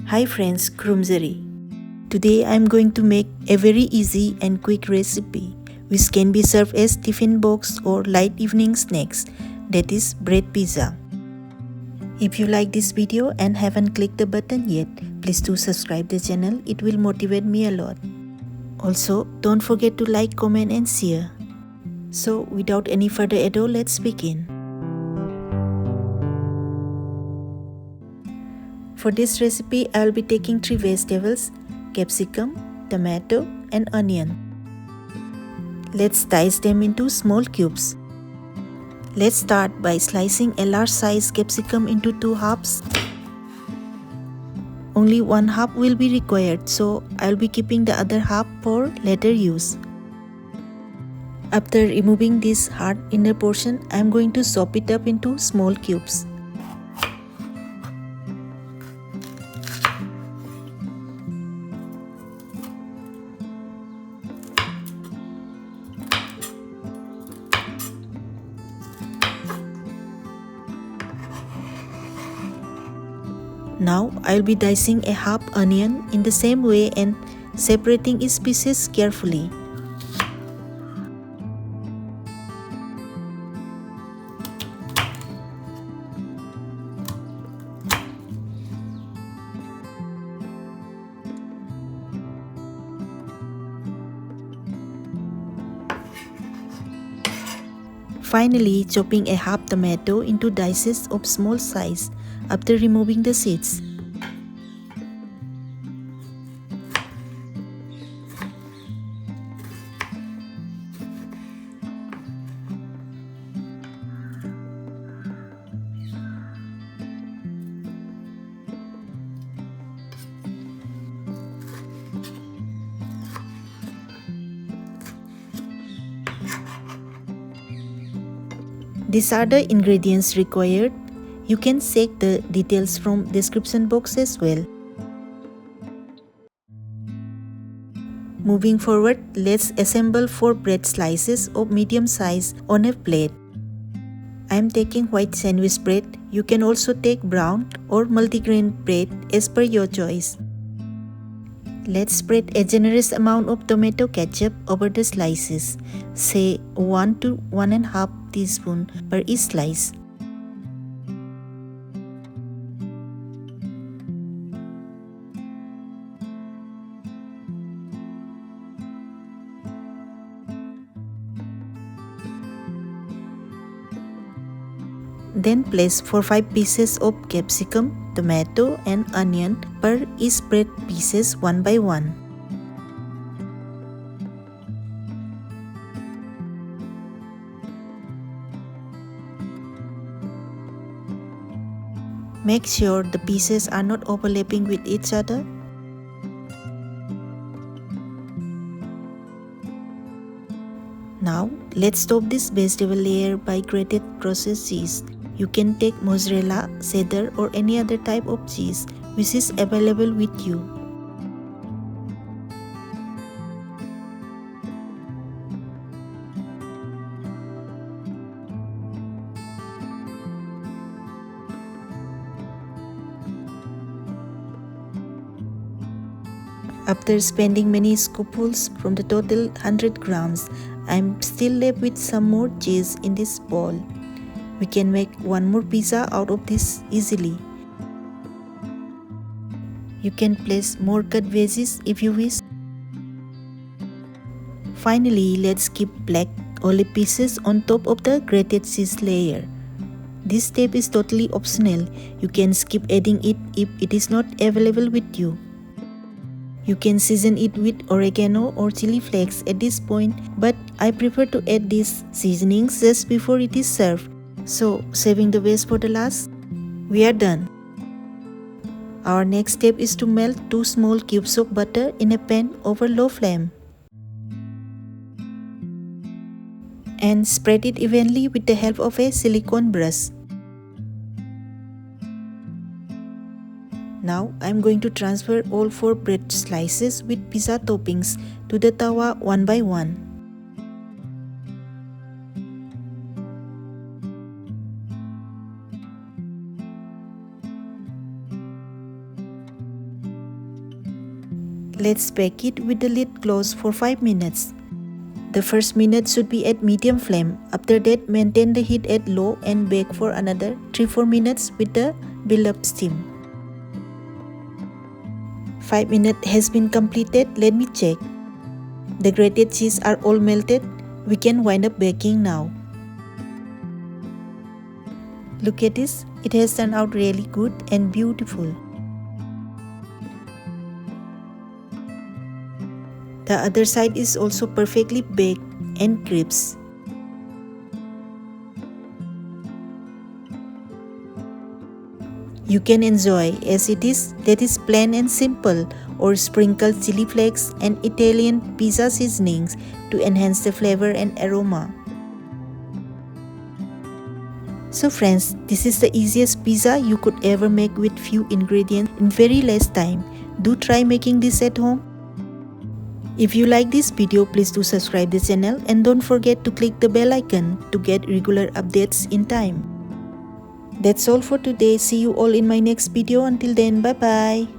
Hi friends, Krumzeri. Today I am going to make a very easy and quick recipe which can be served as tiffin box or light evening snacks, that is bread pizza. If you like this video and haven't clicked the button yet, please do subscribe the channel, it will motivate me a lot. Also, don't forget to like, comment and share. So without any further ado, let's begin. For this recipe, I will be taking 3 vegetables, capsicum, tomato and onion. Let's dice them into small cubes. Let's start by slicing a large size capsicum into 2 halves. Only 1 half will be required, so I will be keeping the other half for later use. After removing this hard inner portion, I am going to chop it up into small cubes. Now I will be dicing a half onion in the same way and separating its pieces carefully. Finally, chopping a half tomato into dices of small size after removing the seeds. These are the ingredients required. You can check the details from description box as well. Moving forward, let's assemble 4 bread slices of medium size on a plate. I am taking white sandwich bread. You can also take brown or multigrain bread as per your choice. Let's spread a generous amount of tomato ketchup over the slices, say 1 to 1.5 teaspoon per each slice. Then place 4-5 pieces of capsicum, tomato and onion per each bread pieces one by one. Make sure the pieces are not overlapping with each other. Now, let's top this vegetable layer by grated processed cheese. You can take mozzarella, cheddar or any other type of cheese which is available with you. After spending many scoopfuls from the total 100 grams, I am still left with some more cheese in this bowl. We can make one more pizza out of this easily. You can place more cut veggies if you wish. Finally, let's keep black olive pieces on top of the grated cheese layer. This step is totally optional. You can skip adding it if it is not available with you. You can season it with oregano or chili flakes at this point, but I prefer to add these seasonings just before it is served. So, saving the best for the last, we are done. Our next step is to melt 2 small cubes of butter in a pan over low flame. And spread it evenly with the help of a silicone brush. Now I am going to transfer all 4 bread slices with pizza toppings to the tawa one by one. Let's bake it with the lid closed for 5 minutes. The first minute should be at medium flame. After that, maintain the heat at low and bake for another 3-4 minutes with the build-up steam. 5 minutes has been completed. Let me check. The grated cheese are all melted. We can wind up baking now. Look at this. It has turned out really good and beautiful. The other side is also perfectly baked and crisp. You can enjoy as it is, that is plain and simple, or sprinkle chili flakes and Italian pizza seasonings to enhance the flavor and aroma. So friends, this is the easiest pizza you could ever make with few ingredients in very less time. Do try making this at home. If you like this video, please do subscribe the channel and don't forget to click the bell icon to get regular updates in time. That's all for today. See you all in my next video. Until then, bye bye.